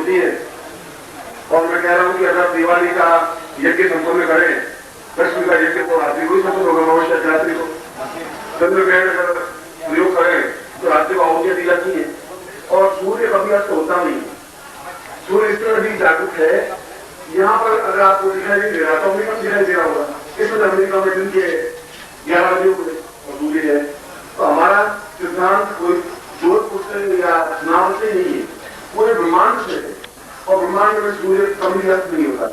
होती है। और मैं कह रहा हूं कि अगर दिवाली का यज्ञ संपन्न करें, लक्ष्मी का यज्ञ, तो रात्रि को ही संपन्न होगा, भविष्य रात्रि को चंद्रग्रहण अगर प्रयोग करें तो रात्रि को आहुतियां दी जाती है। और सूर्य कभी अस्त होता नहीं, सूर्य इस तरह भी जागृत है। यहाँ पर अगर आपको दिखाई नहीं दे रहा तो अमेरिका दिखाई दे रहा होगा, इसमें अमेरिका में दिन के 11 बजे और सूर्य है। तो हमारा सिद्धांत कोई जोधपुर से या नाम से नहीं है, पूरे ब्रह्मांड से है। और ब्रह्मांड में सूर्य कभी अस्त नहीं होता।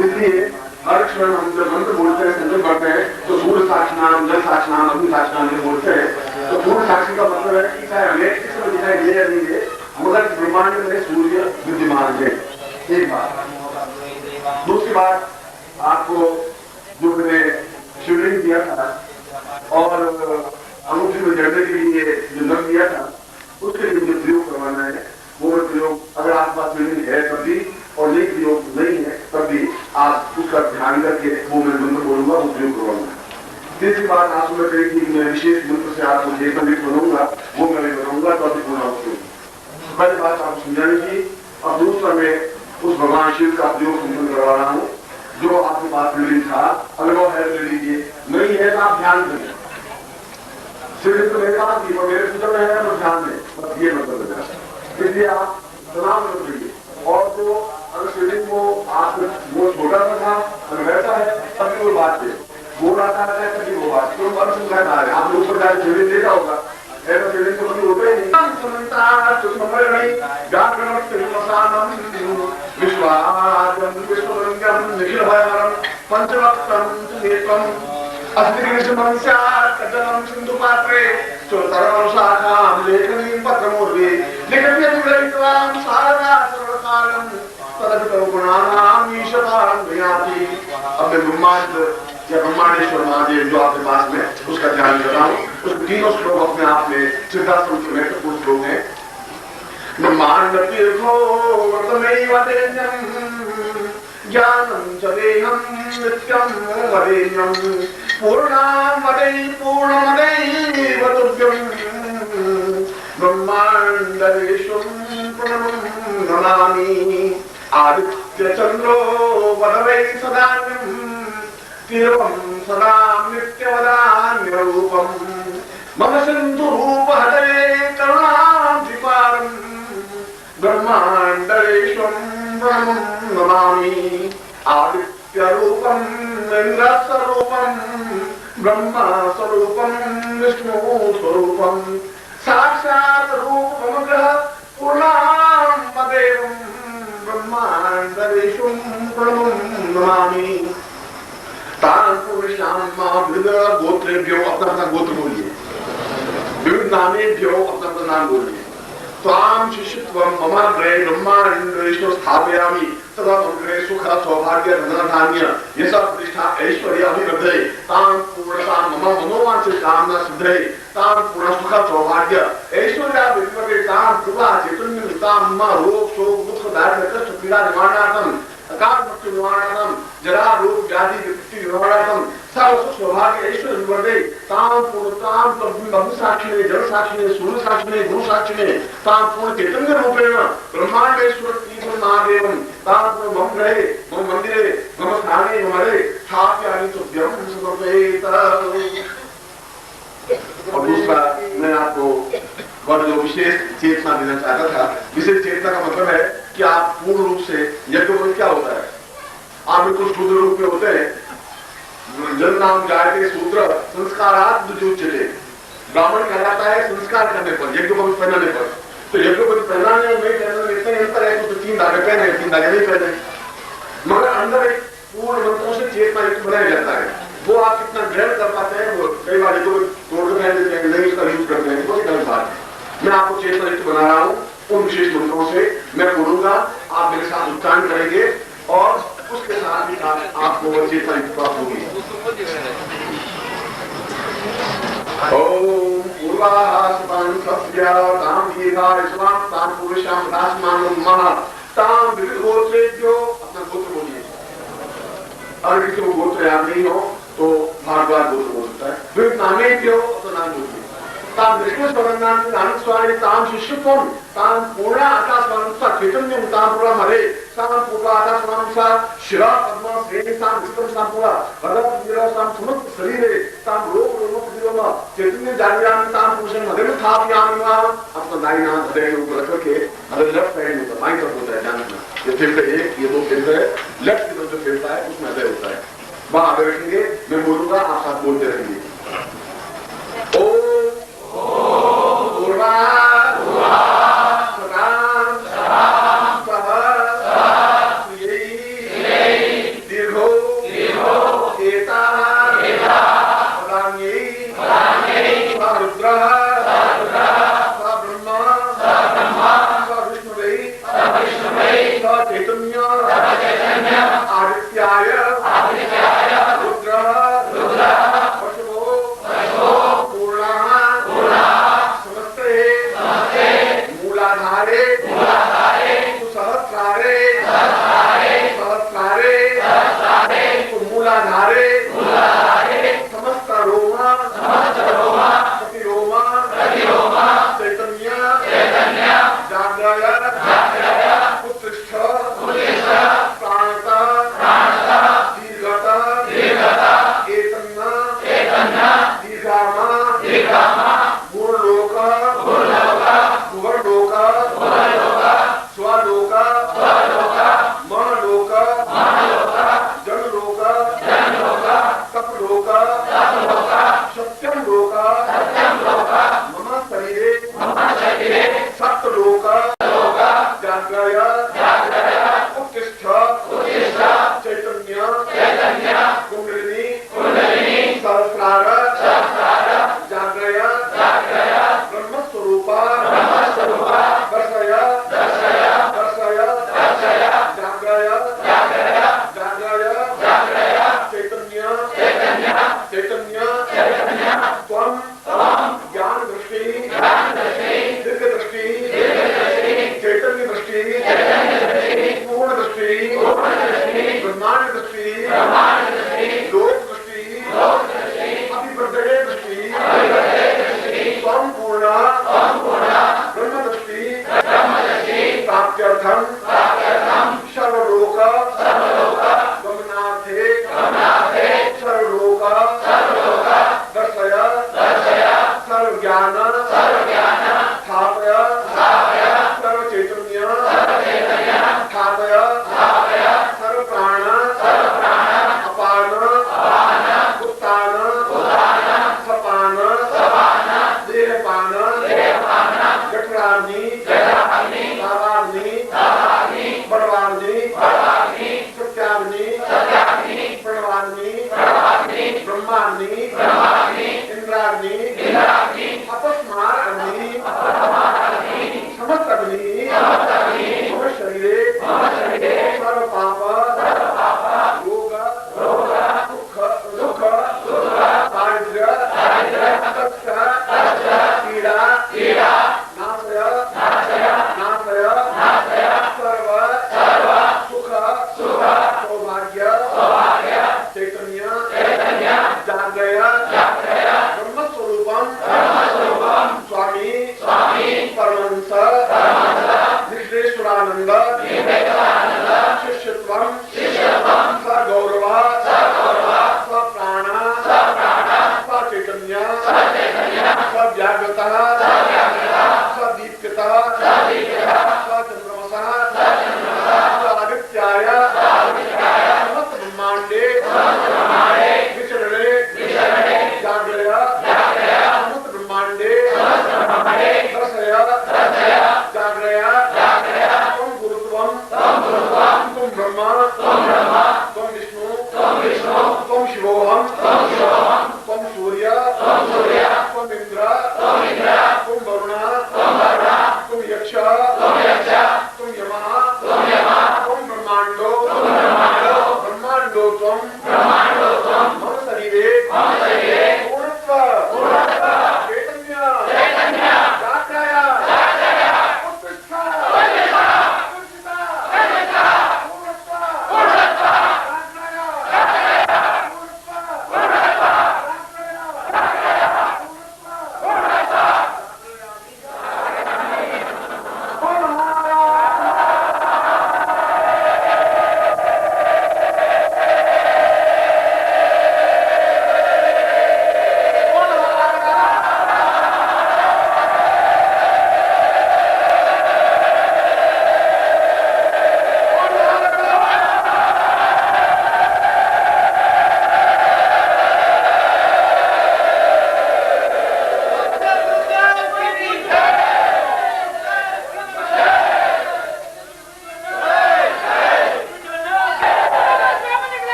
इसलिए हर क्षण हम जब मंत्र बोलते हैं, संकल्प करते हैं, तो सूर्य साक्षनाम, जल साक्षनाम, अग्नि साक्षनाम बोलते हैं। तो सूर्य साक्षी का मतलब है कि चाहे हमें किसी दिखाई दे या नहीं दे, मगर ब्रह्मांड में सूर्य विद्यमान है। एक बात। दूसरी बात, आपको जो मैंने शिवलिंग दिया था और अंगूठी में जड़ने के लिए जो नग दिया था, उसके लिए जो प्रयोग करवाना है वो प्रयोग अगर आपके पास शिवलिंग है तब भी, और नहीं प्रयोग नहीं है तब भी आप उसका ध्यान करके वो मैं मंत्र बोलूंगा, वो प्रयोग करवाऊंगा। तीसरी बात, आप सुन रहे कि मैं विशेष मंत्र से आपको जे संगीत बनाऊंगा वो मैं बनाऊंगा, तो अभी पूरा पहली बात आपको समझाने की। और दूसरा, मैं उस भगवान शिव का प्रयोग संपन्न करवा रहा हूँ। जो आपके पास शिवलिंग था, अनुभव है ले लीजिए, नहीं है तो आप ध्यान दें। शिवलिंग तो मेरे पास भी, मेरे सूत्र में है तो ध्यान दें, बस ये मतलब है। इसलिए आप तनाव कर दीजिए। और जो अगर शिवलिंग को आप वो छोटा सा था, अगर वैसा है तभी वो बात है, वो आता है तभी वो बात, तो आप ऊपर जाकर शिवलिंग देखा होगा, ऐसा शिवलिंग तो कभी होता ही नहीं। सिंधु पात्रे चोतरम लेखनी पत्रमूर्ति लिखित्वां सारदा सर्वकालम तदपितो गुणानां ईशतारं भयाति। अब मैं ब्रह्मांड या ब्रह्मांडेश्वर महादेव जो आपके पास में, उसका ध्यान कर रहा हूँ। उसके तीनों श्लोक अपने आप में सिद्धार्थ के महत्वपूर्ण श्लोक है। ब्रह्मांड तीर्थो वर्तमेव तेजं ज्ञानं च देहं नित्यं वरेण्यं पूर्णामदे पूर्णमदैव तुभ्यं ब्रह्माण्डेश्वरं प्रणमं नमामि। आदित्य चंद्रो वदवै सदान्यं तीर्थं सदा नित्यवदान्य रूपं मम सिंधु रूप हृदये करुणां द्विपारं ब्रह्माण्डेश्वरं प्रणमं नमामि। आदित्य रूपं इन्द्रस्वरूपं ब्रह्मा स्वरूपं विष्णु स्वरूपं साक्षात् रूपं ग्रह पूर्णामदेवं ब्रह्माण्डेश्वरं प्रणमं नमामि। तान् पुरुषां विविध गोत्रेभ्यो अपना अपना गोत्र बोलिए, विविध नामेभ्यो अपना अपना नाम बोलिए। त्वां शिष्यत्वं मम गृहे ब्रह्माण्डेश्वर स्थापयामि तदा मम गृहे सुख सौभाग्य धन धान्य यश प्रतिष्ठा ऐश्वर्य अभिवृद्धये तां पूर्णता मम मनोवांछित कामना सिद्धये तां पूर्ण सुख सौभाग्य ऐश्वर्य अभिवृद्धये तां कृपा चैतन्य तां मम रोग शोक दुख दारिद्र्य कष्ट पीड़ा निवारणार्थम अकाल मृत्यु निवारणार्थम जरा रोग व्याधि विपत्ति निवारणार्थम सर्व सौभाग्य ऐश्वर्य विवर्धये तां पूर्णतां ब्रह्म साक्षिणे जल साक्षिणे सूर्य साक्षिणे गुरु साक्षिणे तां पूर्ण चैतन्य रूपेण ब्रह्मांडेश्वर तीर्थं महादेवं तां मम गृहे मम मंदिरे मम स्थाने मम हरे स्थापयामि तुभ्यं समर्पयेत। और दूसरा, मैं आपको और जो विशेष चेतना देना चाहता था। विशेष चेतना का मतलब है कि आप पूर्ण रूप से यज्ञ क्या होता है, आप बिल्कुल शुद्ध रूप में होते हैं। जन नाम जायते सूत्र संस्कारात् जुच्यते, ब्राह्मण कहलाता है संस्कार करने पर, यज्ञ को पहनाने पर। तो यज्ञ को पहनाने में पहनाने इतना अंतर है तो 3 धागे पहने 3 धागे नहीं पहने, मगर अंदर एक पूर्ण मंत्रों से चेतना युक्त बनाया जाता है। वो आप कितना ग्रहण कर पाते हैं, वो कई बार को तोड़ के पहन देते हैं, नहीं उसका यूज करते हैं, वो गलत बात है। मैं आपको चेतना युक्त बना रहा हूँ, उन विशेष मंत्रों से मैं बोलूंगा, आप मेरे साथ उच्चारण करेंगे और उसके साथ ही आपको चेतना युक्त प्राप्त होगी। ओम पूर्वाहासतां सत्या तां दीर्घाय स्वां तां पुरुषां दासमानं महा तां विविधगोत्रेभ्यो, अपना गोत्र बोलिए। अगर किसी को गोत्र याद नहीं हो तो भारद्वाज गोत्र बोल सकता है। विविध नामेभ्यो तो नाम बोलिए। ताम विष्णुस्वरन्नाम आनंदस्वामी ताम शिष्यत्वम ताम पूर्ण आकाशवानुसा चैतन्यम ताम पूरा मरे ताम पूरा आकाशवानुसा शिरा पद्मा श्रेणी ताम विष्णु ताम पूरा भगवत विरा ताम समस्त शरीरे ताम रोग रोग प्रतिरोमा चैतन्य जागरण ताम पुरुषन हृदय में था यामिना अपना दाहिना हृदय में ऊपर रख के हृदय लेफ्ट साइड में तो माइंड होता है जानना ये फेफड़े एक ये दो फेफड़े लेफ्ट की तरफ जो फेफड़ा है उसमें हृदय होता है वहां आगे रखेंगे मैं बोलूंगा आप साथ बोलते रहेंगे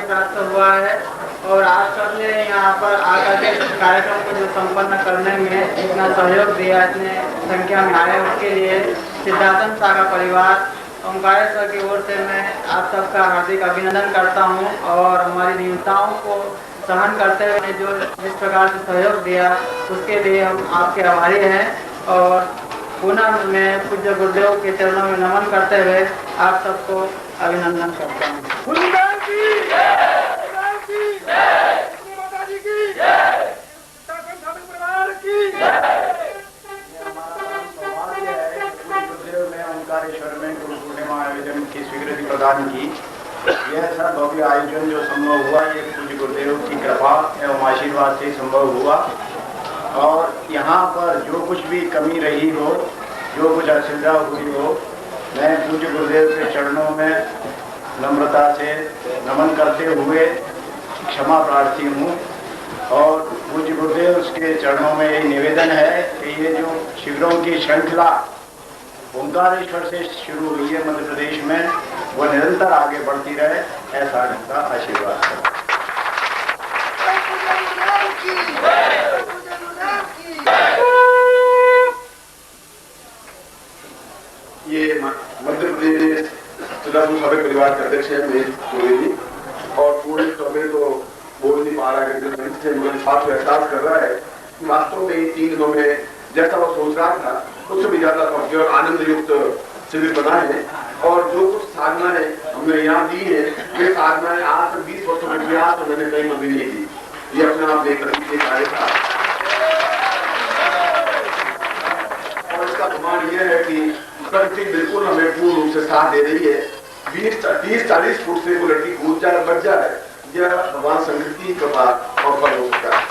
प्राप्त हुआ है और आप सबने यहाँ पर आकर के कार्यक्रम को जो संपन्न करने में इतना सहयोग दिया, इतने संख्या में आए, उसके लिए सिद्धार्थन सागा परिवार ओंकारेश्वर की ओर से मैं आप सबका हार्दिक अभिनंदन करता हूँ। और हमारी न्यूनताओं को सहन करते हुए जो जिस प्रकार से सहयोग दिया उसके लिए हम आपके आभारी हैं। और पुनः मैं पूज्य गुरुदेव के चरणों में नमन करते हुए आप सबको अभिनंदन करता हूँ। ओंकारेश्वर में गुरु पूर्णिमा आयोजन की स्वीकृति प्रदान की। यह सब भव्य आयोजन जो संभव हुआ, ये पूज्य गुरुदेव की कृपा एवं आशीर्वाद से संभव हुआ। और यहाँ पर जो कुछ भी कमी रही हो, जो कुछ असुविधा हुई हो, मैं पूज्य गुरुदेव के चरणों में नम्रता से नमन करते हुए क्षमा प्रार्थी हूँ। और पूज्य गुरुदेव के चरणों में ये निवेदन है कि ये जो शिविरों की श्रृंखला ओंकारेश्वर से शुरू हुई है मध्य प्रदेश में, वो निरंतर आगे बढ़ती रहे, ऐसा उनका आशीर्वाद है। ये मध्य प्रदेश सिद्धार्थन सागा परिवार के अध्यक्ष है महेश त्रिवेदी, और पूरे समय तो बोल नहीं पा रहा है, मुझे साथ एहसास कर रहा है कि वास्तव में इन 3 दिनों में जैसा वो सोच रहा था उससे भी ज्यादा भव्य और आनंद युक्त शिविर बनाए हैं। और जो कुछ साधनाएं हमने यहाँ दी है, ये साधनाएं आज 20 वर्षों में प्रयास तो मैंने कहीं मदद नहीं दी। ये अपने आप एक कार्य था। और इसका प्रमाण यह है कि प्रकृति बिल्कुल हमें पूर्ण रूप से साथ दे रही है। 20-30-40 फुट से वो लड़की कूद जाए, बच जाए, यह भगवान शंकर की कृपा और फल हो सकता है।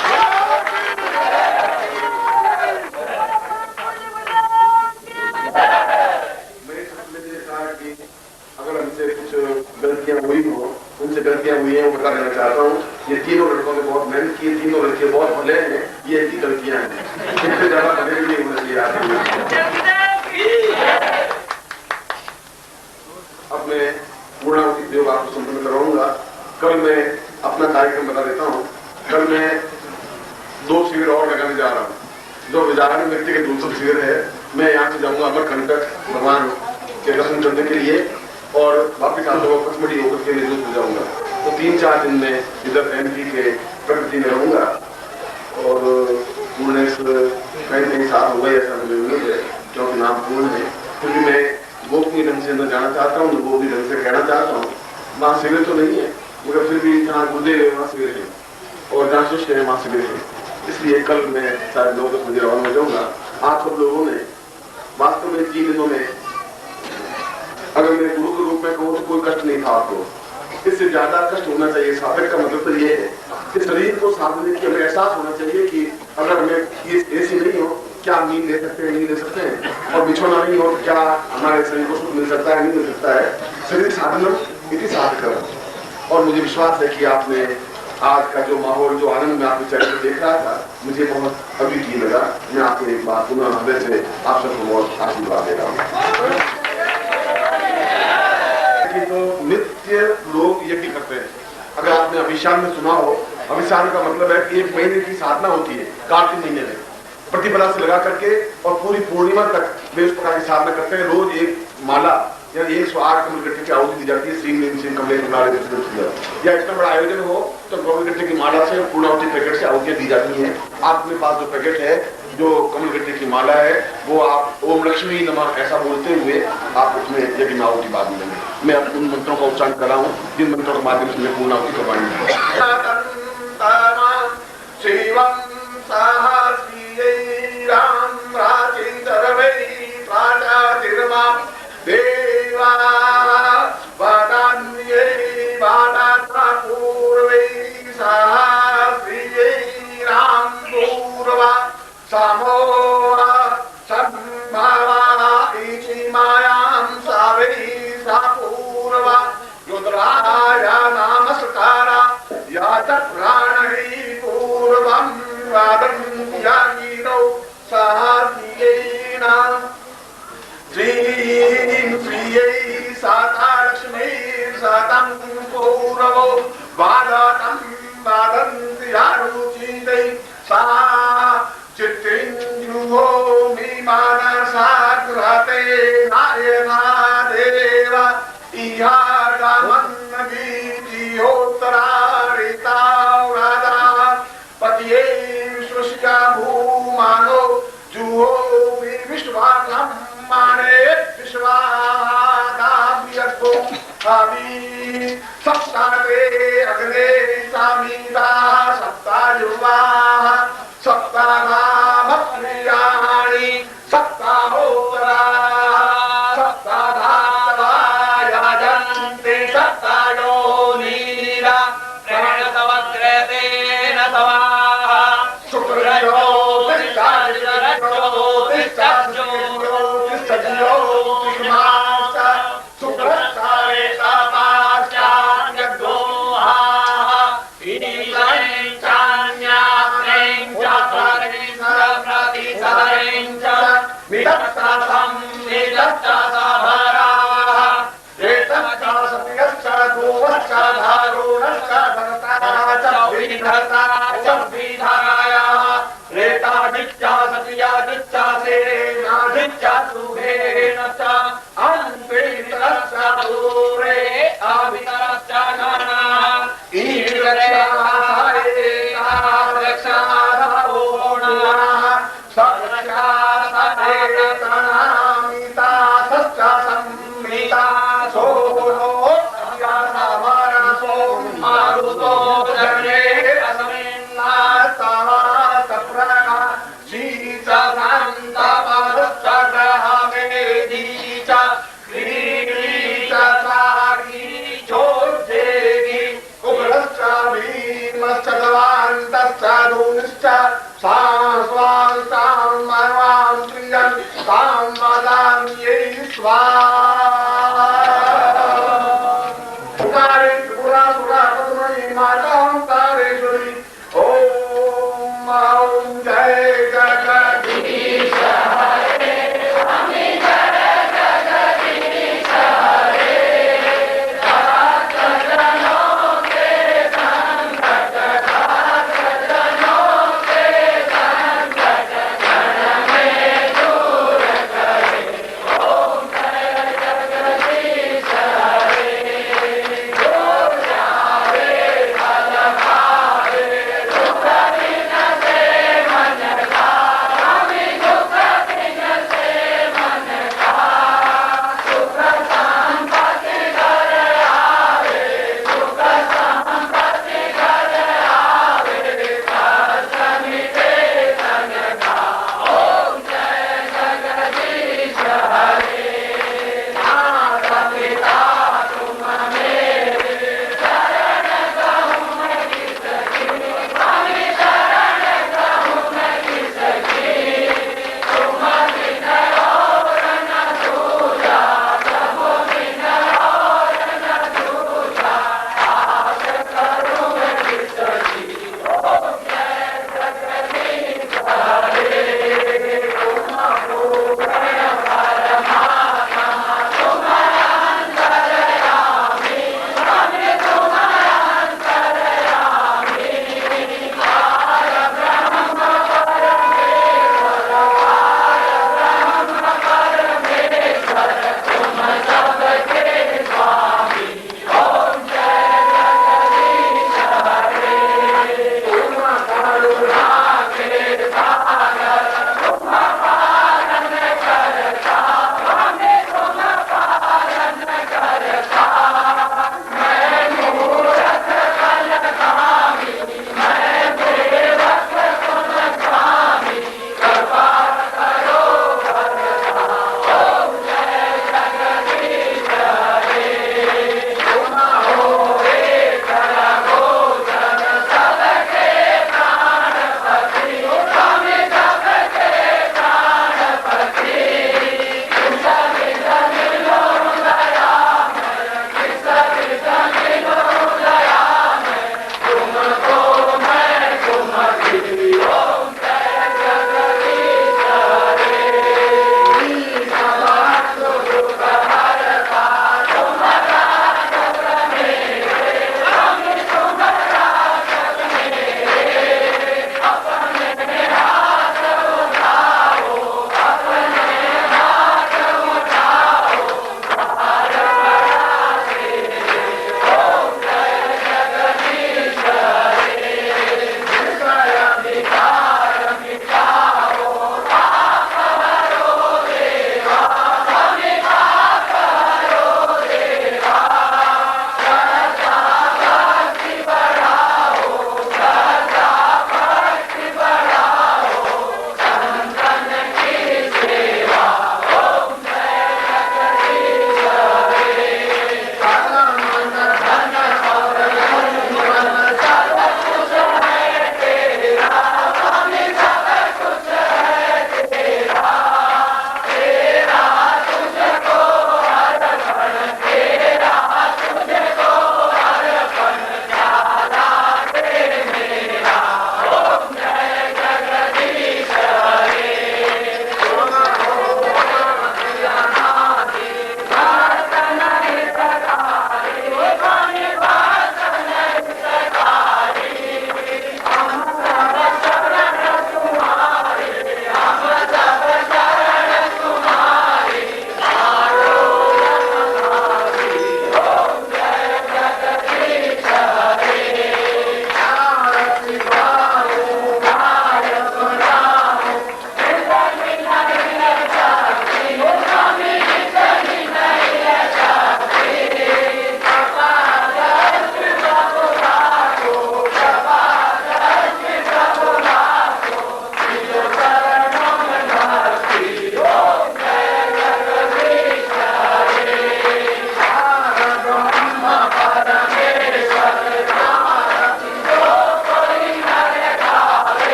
अगर हमसे कुछ गलतियां हुई हो, उनसे गलतियां हुई हैं वो बता देना चाहता हूँ। ये तीनों लड़कों ने बहुत मेहनत की, तीनों लड़के बहुत भले हैं, ये इनकी गलतियां हैं, इनसे ज्यादा भले भी नहीं होना चाहिए। अब मैं पूर्णाहुति प्रयोग आपको संपन्न कराऊंगा। कल मैं अपना कार्यक्रम बता देता हूँ। कल मैं 2 शिविर और लगाने जा रहा हूँ। जो विचारण व्यक्ति के दूसरा शिविर है, मैं यहाँ से जाऊंगा अमरकंटक भगवान के दर्शन करने के लिए और वापिस आता हुआ पचमढ़ी होकर के निर्जुत हो जाऊंगा। तो 3-4 दिन में इधर एमपी के प्रकृति में रहूंगा। और पूर्ण कई साल हो गए ऐसा मुझे उम्मीद है, क्योंकि नाम पूर्ण है। फिर भी मैं गोपनीय ढंग से अंदर जाना चाहता हूँ, गोपनीय ढंग से कहना चाहता हूँ। वहाँ शिविर तो नहीं है, मगर फिर भी जहाँ गुरुदेव है वहाँ शिविर है, और जहाँ शिष्य है वहाँ शिविर है। इसलिए कल मैं शायद 9-10 बजे रवाना हो जाऊंगा। आप सब लोगों ने वास्तव में 3 दिनों में, अगर मैं गुरु के रूप में कहूँ तो कोई कष्ट नहीं था आपको, इससे ज्यादा कष्ट होना चाहिए। साधक का मतलब तो ये है कि शरीर को साधने की हमें एहसास होना चाहिए कि अगर हमें ऐसी नहीं हो, क्या नींद ले सकते हैं, नहीं ले सकते हैं, और बिछोना नहीं हो तो क्या हमारे शरीर को सुख मिल सकता है, नहीं मिल सकता है। शरीर साधन इति साधक। और मुझे विश्वास है कि आपने आज का जो माहौल, जो आनंद में आपके चैनल पर देख रहा था, मुझे बहुत अद्वितीय लगा। मैं आपको एक बात पुनः हृदय से आप सबको बहुत आशीर्वाद दे रहा हूँ। तो नित्य लोग यज्ञ करते हैं। अगर आपने अभिशान में सुना हो, अभिशान का मतलब है कि 1 महीने की साधना होती है कार्तिक महीने में, प्रतिपदा से लगा करके और पूरी पूर्णिमा तक वे उस प्रकार की साधना करते हैं। रोज एक माला या 108 कमल गट्टे की आहुति दी जाती है। श्री कमले या इतना बड़ा आयोजन हो तो कमल गट्टे की माला से पूर्णाहुति पैकेट से आहुतियां दी जाती हैं। आपके पास जो पैकेट है, जो कमल गट्टे की माला है, वो आप ओम लक्ष्मी नमः ऐसा बोलते हुए आप उसमें यज्ञ में आहुति बांध लेंगे। मैं अब उन मंत्रों का उच्चारण कर रहा हूँ जिन मंत्रों के माध्यम से मैं पूर्णाहुति करवाएंगे। देवा वादान्ये वादात्रा पूर्वे सहस्रिये राम पूर्वा समोहा संभावा इति मायां सावे सा पूर्वा योद्राया नमस्कारा यात प्राणहि पूर्वं वादन्यागिरो सहस्रियेन श्री स्वामी सप्ताहे अग्ने सामीता सप्तायुवा सप्तानामप्रियाणि सप्ताहोत्तरा सप्ताधावा याजन्ते सप्तायोनीरा प्रणतवग्रतेन तवाः शुक्रयो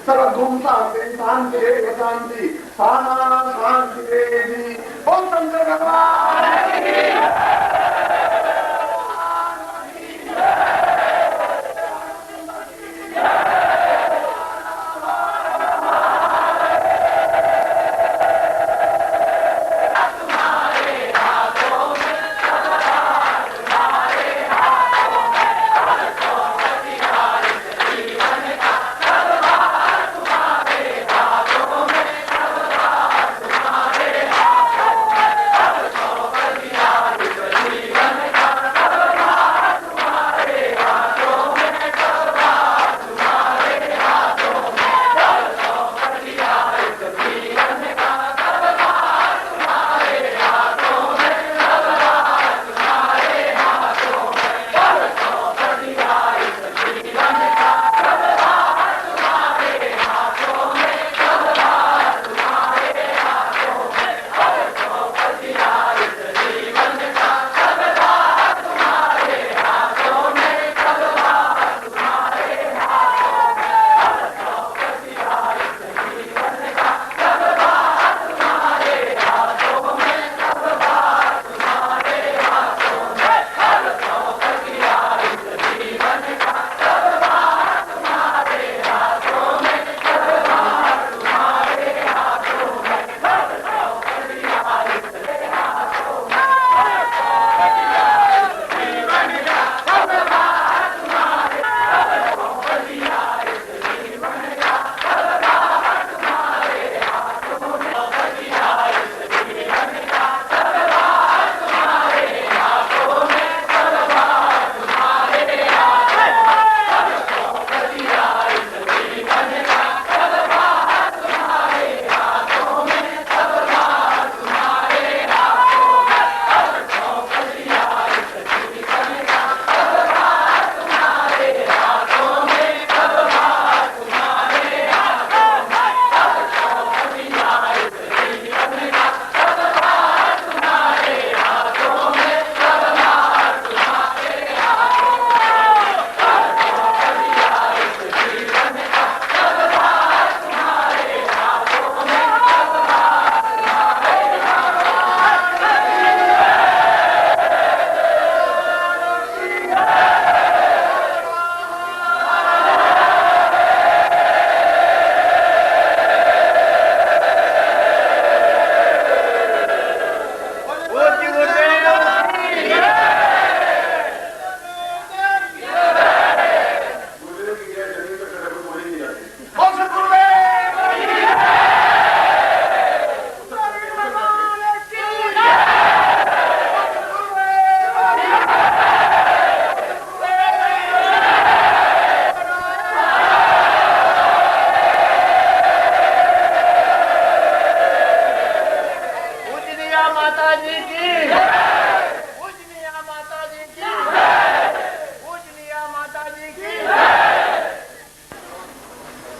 सर्वधूम शांति शांति शांति शांति देवी ओम शंकर भगवान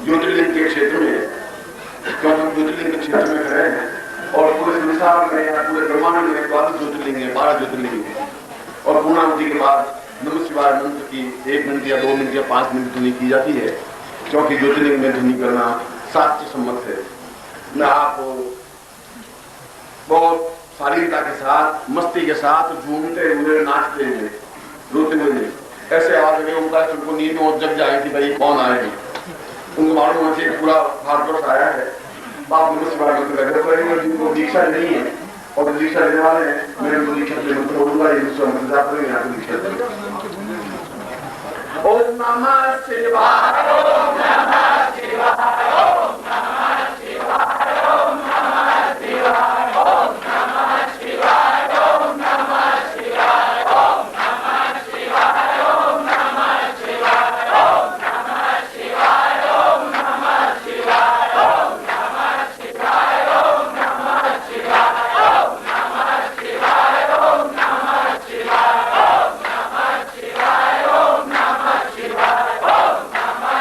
ज्योतिर्लिंग के क्षेत्र में, क्योंकि हम ज्योतिर्लिंग के क्षेत्र में खड़े हैं और पूरे संसार में या पूरे ब्रह्मांड में 12 ज्योतिर्लिंग है, 12 ज्योतिर्लिंग है और पूर्णाहुति के बाद नमः शिवाय मंत्र की 1 मिनट या 2 मिनट या 5 मिनट ध्वनि की जाती है, क्योंकि ज्योतिर्लिंग में ध्वनि करना शास्त्र सम्मत है। मैं आपको बहुत शालीनता के साथ, मस्ती के साथ, झूमते हुए, नाचते हुए, रोते हुए ऐसे आवाज लगे उनका उनको नींद में जग जाए कि भाई कौन आए, उनको मालूम होना चाहिए पूरा भारतवर्ष आया है। आप नमः शिवाय मंत्र लगे, जिनको दीक्षा नहीं है और दीक्षा लेने वाले हैं, मैं उनको दीक्षा ले मंत्र बोलूंगा, ये दीक्षा ओम नमः शिवाय, ओम नमः शिवाय, ओम नमः शिवाय, ओम नमः शिवाय, ओम नमः शिवाय, ओम नमः शिवाय, ओम नमः शिवाय, ओम नमः शिवाय, ओम नमः शिवाय, ओम नमः शिवाय, ओम नमः शिवाय, ओम नमः शिवाय, ओम नमः शिवाय, ओम नमः शिवाय, ओम नमः शिवाय, ओम नमः शिवाय, ओम नमः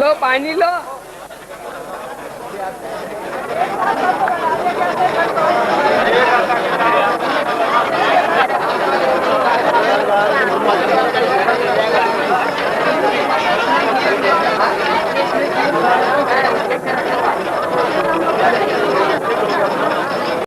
लो पानी लो।